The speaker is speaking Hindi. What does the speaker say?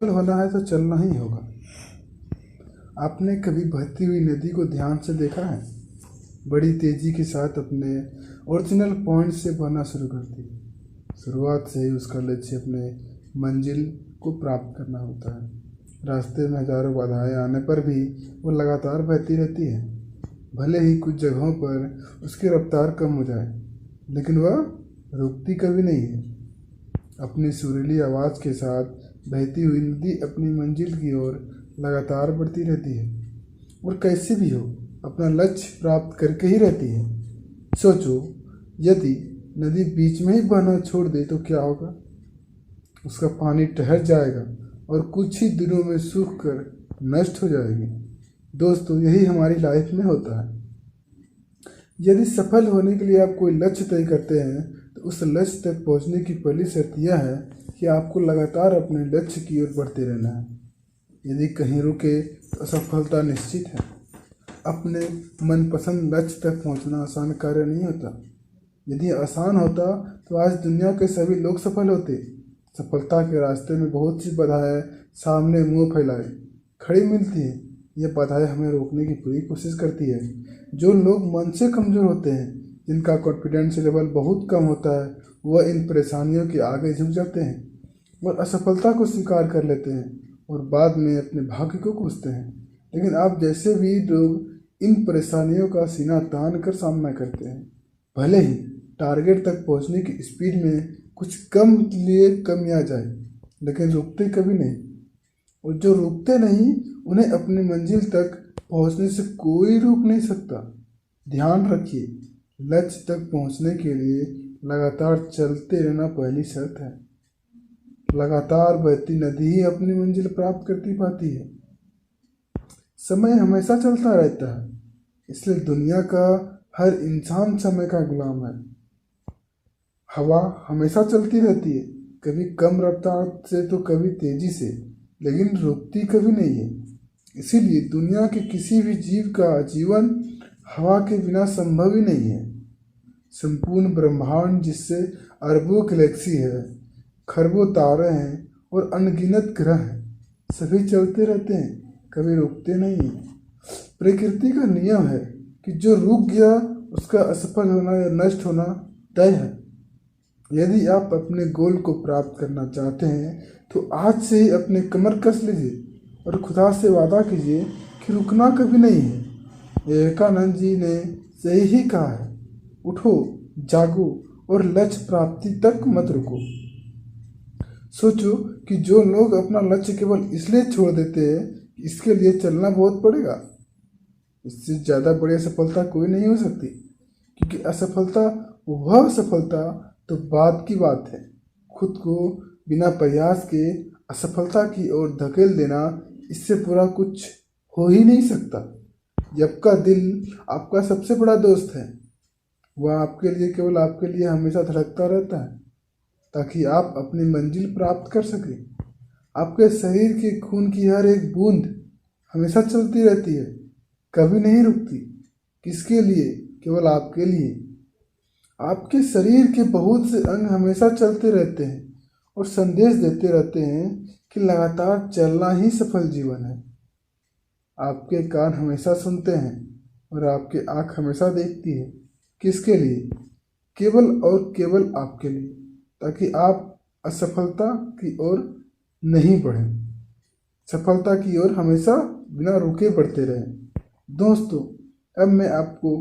होना है तो चलना ही होगा। आपने कभी बहती हुई नदी को ध्यान से देखा है? बड़ी तेजी के साथ अपने ओरिजिनल पॉइंट से बहना शुरू करती है। शुरुआत से ही उसका लक्ष्य अपने मंजिल को प्राप्त करना होता है। रास्ते में हजारों बाधाएं आने पर भी वो लगातार बहती रहती है। भले ही कुछ जगहों पर उसकी रफ्तार कम हो जाए, लेकिन वह रुकती कभी नहीं है। अपनी सुरीली आवाज़ के साथ बहती हुई नदी अपनी मंजिल की ओर लगातार बढ़ती रहती है और कैसे भी हो अपना लक्ष्य प्राप्त करके ही रहती है। सोचो, यदि नदी बीच में ही बहना छोड़ दे तो क्या होगा? उसका पानी ठहर जाएगा और कुछ ही दिनों में सूख कर नष्ट हो जाएगी। दोस्तों, यही हमारी लाइफ में होता है। यदि सफल होने के लिए आप कोई लक्ष्य तय करते हैं तो उस लक्ष्य तक पहुंचने की पहली शर्त यह है कि आपको लगातार अपने लक्ष्य की ओर बढ़ते रहना है। यदि कहीं रुके तो असफलता निश्चित है। अपने मनपसंद लक्ष्य तक पहुंचना आसान कार्य नहीं होता। यदि आसान होता तो आज दुनिया के सभी लोग सफल होते। सफलता के रास्ते में बहुत सी बाधाएं सामने मुंह फैलाए खड़ी मिलती है। ये बाधाएं हमें रोकने की पूरी कोशिश करती है। जो लोग मन से कमज़ोर होते हैं, जिनका कॉन्फिडेंस लेवल बहुत कम होता है, वह इन परेशानियों के आगे झुक जाते हैं और असफलता को स्वीकार कर लेते हैं और बाद में अपने भाग्य को कोसते हैं। लेकिन आप जैसे भी लोग इन परेशानियों का सीना तान कर सामना करते हैं, भले ही टारगेट तक पहुंचने की स्पीड में कुछ कम लिए कमी आ जाए, लेकिन रुकते कभी नहीं। और जो रुकते नहीं, उन्हें अपनी मंजिल तक पहुंचने से कोई रोक नहीं सकता। ध्यान रखिए, लक्ष्य तक पहुंचने के लिए लगातार चलते रहना पहली शर्त है। लगातार बहती नदी ही अपनी मंजिल प्राप्त करती पाती है। समय हमेशा चलता रहता है, इसलिए दुनिया का हर इंसान समय का गुलाम है। हवा हमेशा चलती रहती है, कभी कम रफ्तार से तो कभी तेजी से, लेकिन रुकती कभी नहीं है। इसीलिए दुनिया के किसी भी जीव का जीवन हवा के बिना संभव ही नहीं है। संपूर्ण ब्रह्मांड, जिससे अरबों गैलेक्सी है, खरबों तारे हैं और अनगिनत ग्रह हैं, सभी चलते रहते हैं, कभी रुकते नहीं हैं। प्रकृति का नियम है कि जो रुक गया उसका असफल होना या नष्ट होना तय है। यदि आप अपने गोल को प्राप्त करना चाहते हैं तो आज से ही अपने कमर कस लीजिए और खुदा से वादा कीजिए कि रुकना कभी नहीं है। विवेकानंद जी ने सही ही कहा है, उठो, जागो और लक्ष्य प्राप्ति तक मत रुको। सोचो कि जो लोग अपना लक्ष्य केवल इसलिए छोड़ देते हैं कि इसके लिए चलना बहुत पड़ेगा, इससे ज़्यादा बड़ी सफलता कोई नहीं हो सकती। क्योंकि असफलता, वह सफलता तो बाद की बात है। खुद को बिना प्रयास के असफलता की ओर धकेल देना, इससे पूरा कुछ हो ही नहीं सकता। जब का दिल आपका सबसे बड़ा दोस्त है, वह आपके लिए, केवल आपके लिए हमेशा धड़कता रहता है ताकि आप अपनी मंजिल प्राप्त कर सकें। आपके शरीर के खून की हर एक बूंद हमेशा चलती रहती है, कभी नहीं रुकती। किसके लिए? केवल आपके लिए। आपके शरीर के बहुत से अंग हमेशा चलते रहते हैं और संदेश देते रहते हैं कि लगातार चलना ही सफल जीवन है। आपके कान हमेशा सुनते हैं और आपकी आँख हमेशा देखती है। किसके लिए? केवल और केवल आपके लिए, ताकि आप असफलता की ओर नहीं बढ़ें, सफलता की ओर हमेशा बिना रुके बढ़ते रहें। दोस्तों, अब मैं आपको